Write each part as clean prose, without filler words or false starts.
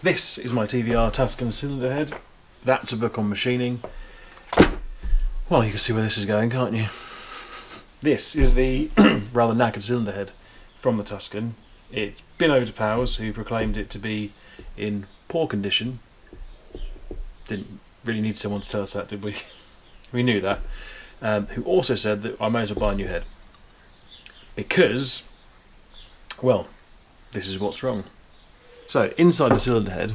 This is my TVR Tuscans cylinder head. That's a book on machining. Well, you can see where this is going, can't you? This is the rather knackered cylinder head from the Tuscan. It's been over to Powers, who proclaimed it to be in poor condition. Didn't really need someone to tell us that, did we? We knew that. Who also said that I may as well buy a new head. Because, well, this is what's wrong. So, inside the cylinder head,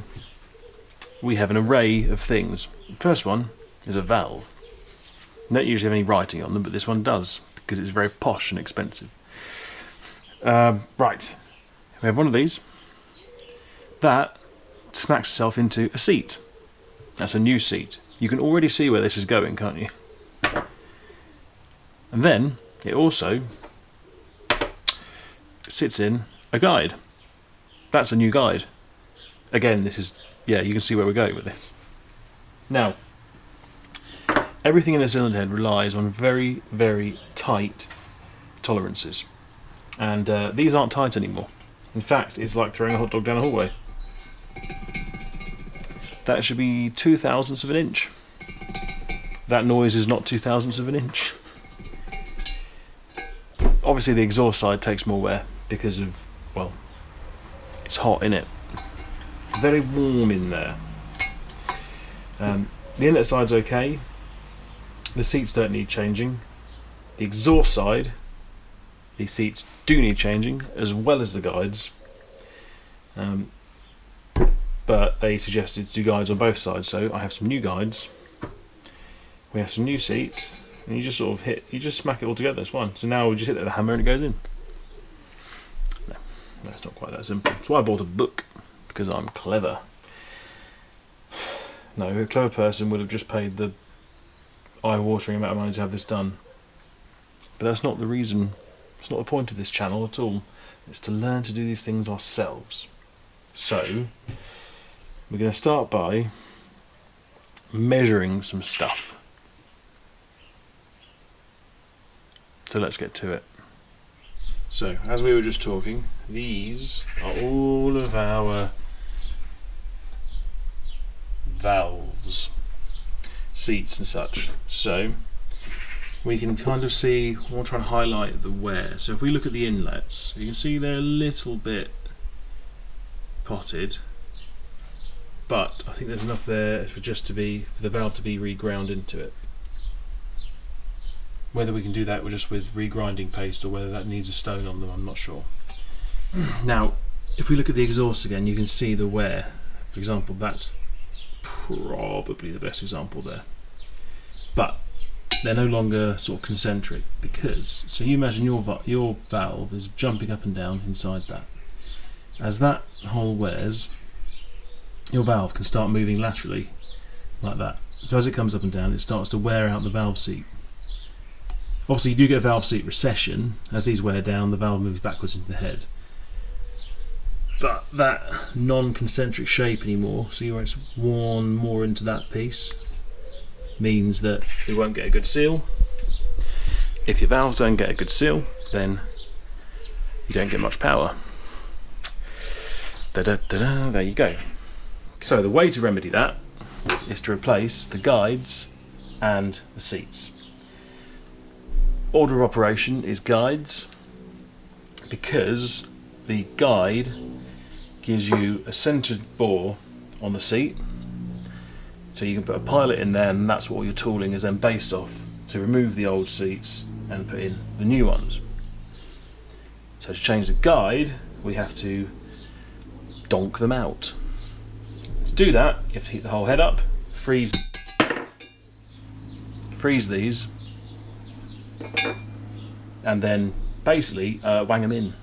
we have an array of things. The first one is a valve. They don't usually have any writing on them, but this one does, because it's very posh and expensive. Right, we have one of these. That smacks itself into a seat. That's a new seat. You can already see where this is going, can't you? And then, it also sits in a guide. That's a new guide. Again, this is, yeah, you can see where we're going with this. Now, everything in the cylinder head relies on very, very tight tolerances. And these aren't tight anymore. In fact, it's like throwing a hot dog down a hallway. That should be 0.02 of an inch. That noise is not 0.02 of an inch. Obviously the exhaust side takes more wear because of, well, it's hot, innit? Very warm in there. The inlet side's okay. The seats don't need changing. The exhaust side, these seats do need changing, as well as the guides. But they suggested to do guides on both sides, so I have some new guides. We have some new seats, and you just sort of you just smack it all together, it's fine. So now we just hit the hammer and it goes in. No, that's not quite that simple. That's why I bought a book, because I'm clever. No, a clever person would have just paid the eye-watering amount of money to have this done. But that's not the reason, it's not the point of this channel at all. It's to learn to do these things ourselves. So, we're going to start by measuring some stuff. So let's get to it. So, as we were just talking, these are all of our valves, seats and such. So, we can kind of see, we'll try and highlight the wear. So if we look at the inlets, you can see they're a little bit potted, but I think there's enough there for the valve to be reground into it. Whether we can do that just with regrinding paste or whether that needs a stone on them, I'm not sure. Now, if we look at the exhaust again, you can see the wear. For example, that's probably the best example there. But they're no longer sort of concentric, because, so you imagine your valve is jumping up and down inside that. As that hole wears, your valve can start moving laterally like that. So as it comes up and down, it starts to wear out the valve seat. Obviously you do get valve seat recession. As these wear down, the valve moves backwards into the head. But that non-concentric shape anymore, see where it's worn more into that piece, means that it won't get a good seal. If your valves don't get a good seal, then you don't get much power. Da-da-da-da, there you go. So the way to remedy that is to replace the guides and the seats. Order of operation is guides, because the guide gives you a centred bore on the seat, so you can put a pilot in there, and that's what all your tooling is then based off, to remove the old seats and put in the new ones. So to change the guide, we have to donk them out. To do that, you have to heat the whole head up, freeze these, and then basically wang them in.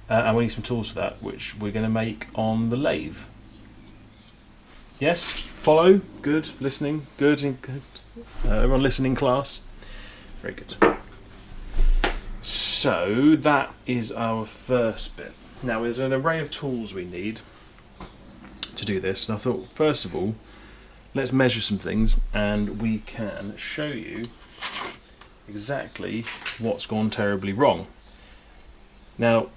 And we need some tools for that, which we're going to make on the lathe. Yes? Follow? Good? Listening? Good? Everyone listening, class? Very good. So that is our first bit. Now there's an array of tools we need to do this, and I thought first of all let's measure some things and we can show you exactly what's gone terribly wrong. Now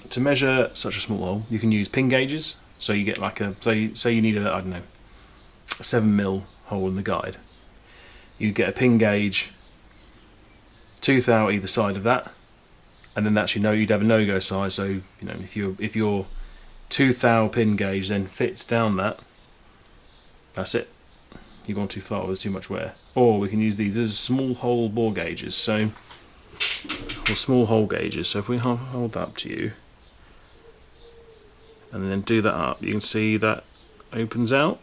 to measure such a small hole, you can use pin gauges. So you get like a, say you need a, I don't know, a 7mm hole in the guide. You get a pin gauge, tooth out either side of that, and then that's you'd have a no-go size. So you know, if your tooth out pin gauge then fits down that, that's it. You've gone too far. There's too much wear. Or we can use these as small hole bore gauges. So, or small hole gauges. So if we hold that up to you, and then do that up, you can see that opens out.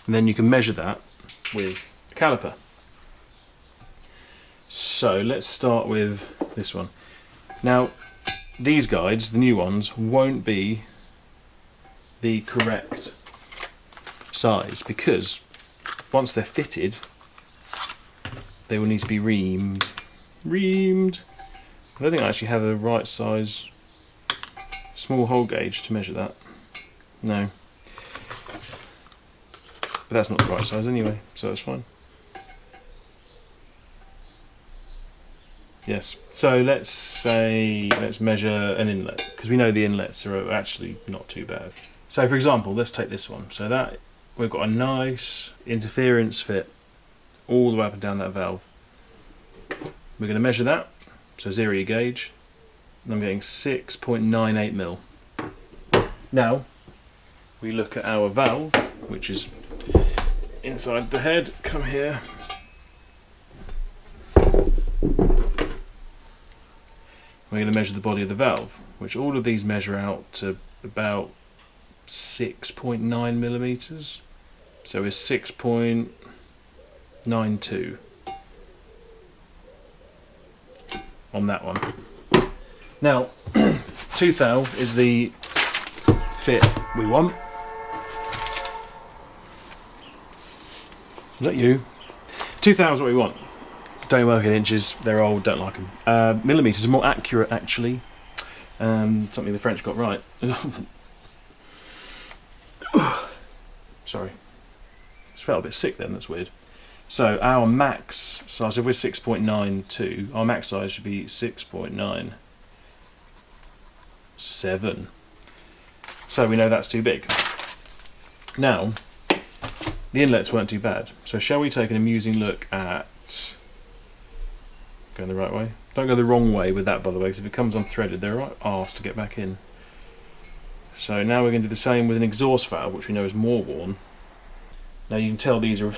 And then you can measure that with a caliper. So let's start with this one. Now, these guides, the new ones, won't be the correct size because once they're fitted, they will need to be reamed. I don't think I actually have a right size small hole gauge to measure that. No. But that's not the right size anyway, so that's fine. Yes. So let's measure an inlet, because we know the inlets are actually not too bad. So for example, let's take this one. So that we've got a nice interference fit all the way up and down that valve. We're going to measure that. So zero your gauge. And I'm getting 6.98mm. Now we look at our valve, which is inside the head. Come here. We're going to measure the body of the valve, which all of these measure out to about 6.9mm. So it's 6.92 on that one. Now, tooth thou is the fit we want. Is that you? Tooth thou is what we want. Don't work in inches, they're old, don't like them. Millimetres are more accurate actually. Something the French got right. Sorry. Just felt a bit sick then, that's weird. So our max size, if we're 6.92, our max size should be 6.97. So we know that's too big. Now, the inlets weren't too bad. So shall we take an amusing look at... Going the right way? Don't go the wrong way with that, by the way, because if it comes unthreaded, they're right arse to get back in. So now we're going to do the same with an exhaust valve, which we know is more worn. Now you can tell these are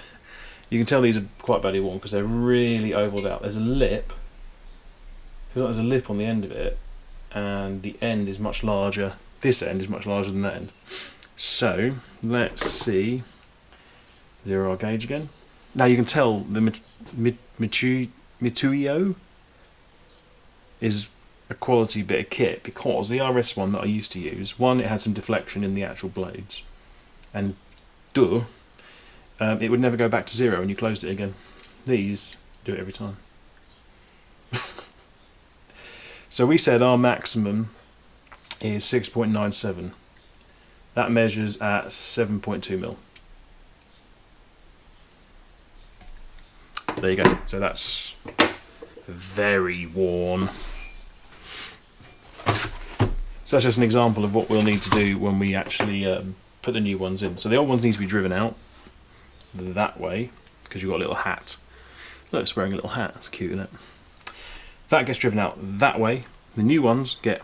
quite badly worn because they're really ovaled out. There's a lip. Feels like there's a lip on the end of it, and the end is much larger. This end is much larger than that end. So let's see. Zero our gauge again. Now you can tell the Mituio is a quality bit of kit because the RS one that I used to use, one, it had some deflection in the actual blades, and it would never go back to zero when you closed it again. These do it every time. So we said our maximum is 6.97. That measures at 7.2mm. There you go. So that's very worn. So that's just an example of what we'll need to do when we actually put the new ones in. So the old ones need to be driven out that way because you've got a little hat. Look, it's wearing a little hat. It's cute, isn't it? That gets driven out that way. The new ones get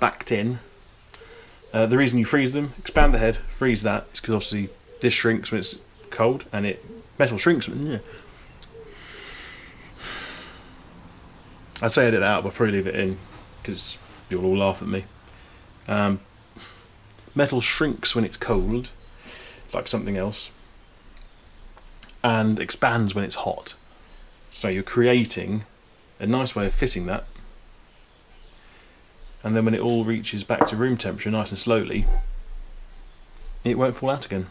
backed in. The reason you freeze them, expand the head, freeze that, is because obviously this shrinks when it's cold, and metal shrinks. I say edit that out, but I'll probably leave it in because you'll all laugh at me. Metal shrinks when it's cold, like something else, and expands when it's hot. So you're creating a nice way of fitting that, and then when it all reaches back to room temperature nice and slowly, it won't fall out again.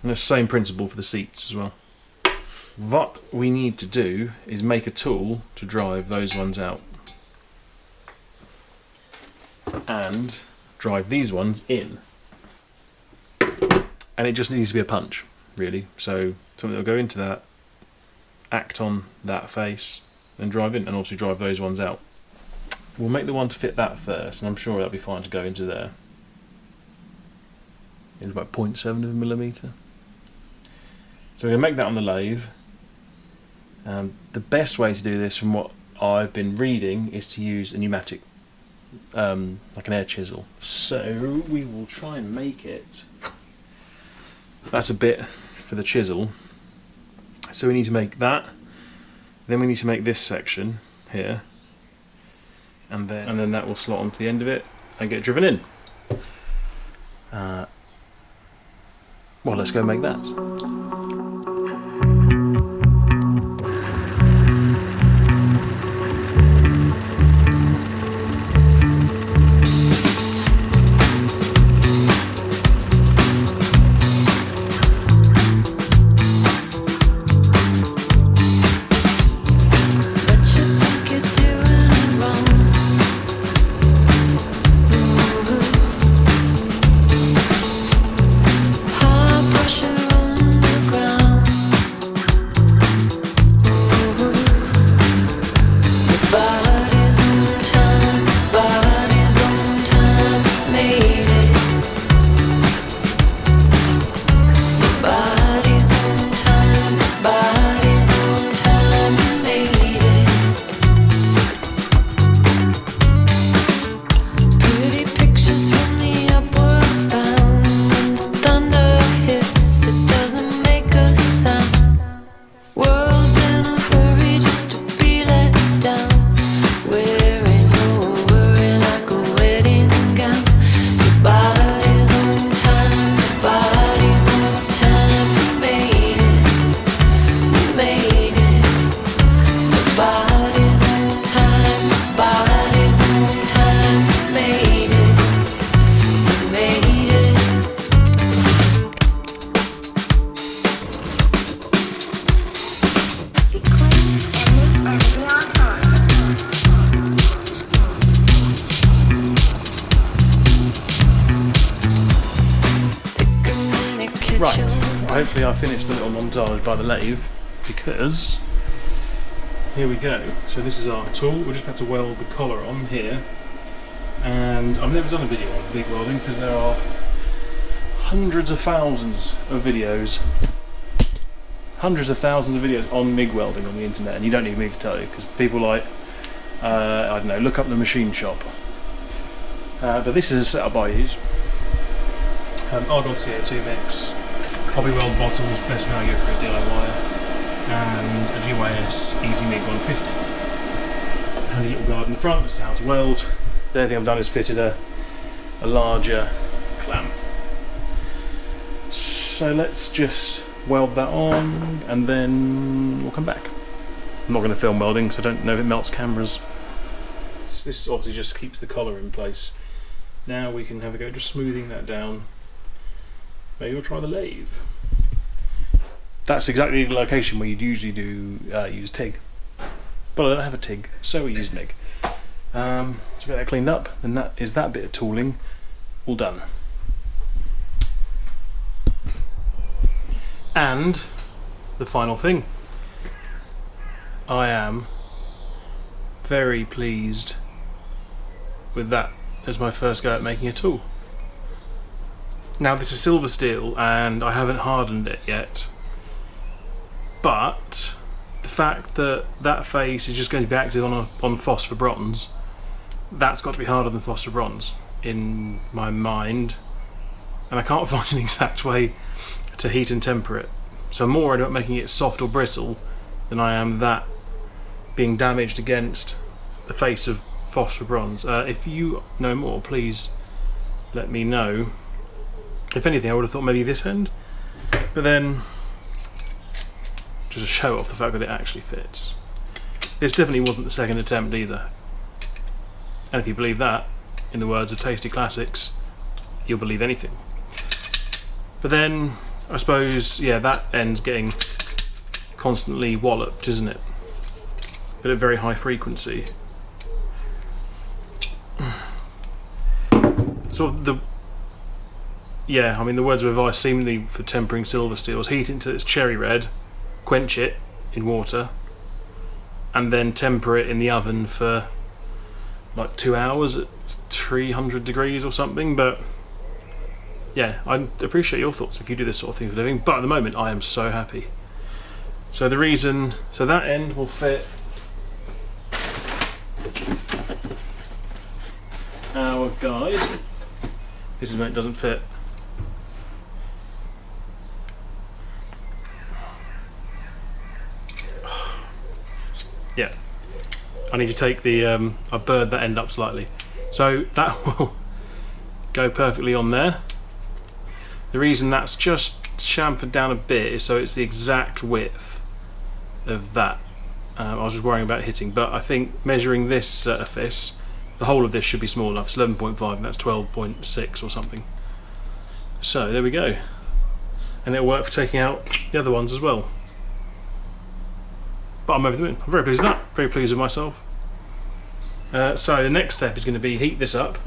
And the same principle for the seats as well. What we need to do is make a tool to drive those ones out and drive these ones in, and it just needs to be a punch, really. So something that will go into that, act on that face, and drive in, and also drive those ones out. We'll make the one to fit that first, and I'm sure that'll be fine to go into there. It's about 0.7 of a millimetre. So we're going to make that on the lathe. The best way to do this, from what I've been reading, is to use a pneumatic, like an air chisel. So we will try and make it. That's a bit for the chisel. So we need to make that. Then we need to make this section here, and then that will slot onto the end of it and get driven in. Well, let's go make that. Right, hopefully I finished the little montage by the lathe, because here we go. So this is our tool. We're just about to weld the collar on here, and I've never done a video on MIG welding because there are hundreds of thousands of videos on MIG welding on the internet, and you don't need me to tell you, because people like I don't know, look up the machine shop. But this is a setup I use. Argon CO2 mix, hobby weld bottles, best value for a DIY, and a GYS Easy MIG 150. Handy little guide in the front as to how to weld. The only thing I've done is fitted a larger clamp. So let's just weld that on, and then we'll come back. I'm not going to film welding, so I don't know if it melts cameras. This obviously just keeps the collar in place. Now we can have a go just smoothing that down. Maybe we'll try the lathe. That's exactly the location where you'd usually do use TIG. But I don't have a TIG, so we use MIG. So get that cleaned up, then that is that bit of tooling all done. And the final thing. I am very pleased with that as my first go at making a tool. Now this is silver steel and I haven't hardened it yet, but the fact that that face is just going to be active on phosphor bronze, that's got to be harder than phosphor bronze in my mind, and I can't find an exact way to heat and temper it. So I'm more worried about making it soft or brittle than I am that being damaged against the face of phosphor bronze. If you know more, please let me know. If anything, I would have thought maybe this end, but then just to show off the fact that it actually fits. This definitely wasn't the second attempt either, and if you believe that, in the words of Tasty Classics, you'll believe anything. But then I suppose, yeah, that end's getting constantly walloped, isn't it? But at very high frequency. Sort of the, yeah, I mean the words of advice seemingly for tempering silver steel is heat it until it's cherry red, quench it in water, and then temper it in the oven for like 2 hours at 300 degrees or something. But yeah, I appreciate your thoughts if you do this sort of thing for a living, but at the moment I am so happy. So that end will fit our guide. This is when it doesn't fit. Yeah, I need to take the I burred that end up slightly, so that will go perfectly on there. The reason that's just chamfered down a bit is so it's the exact width of that. I was just worrying about hitting, but I think measuring this surface, the whole of this should be small enough. It's 11.5 and that's 12.6 or something. So there we go, and it'll work for taking out the other ones as well. But I'm over the moon. I'm very pleased with that. Very pleased with myself. So the next step is going to be heat this up.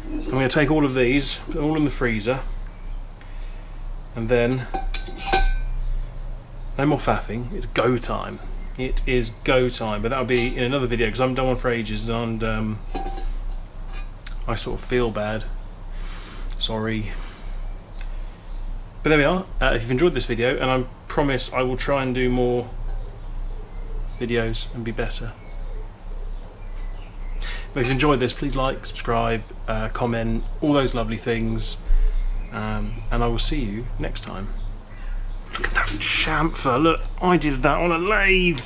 I'm going to take all of these, put them all in the freezer, and then no more faffing. It's go time. It is go time. But that'll be in another video because I haven't done one for ages, and I sort of feel bad. Sorry. But there we are. If you've enjoyed this video, and I promise I will try and do more videos and be better. But if you've enjoyed this, please like, subscribe, comment, all those lovely things, and I will see you next time. Look at that chamfer, look, I did that on a lathe.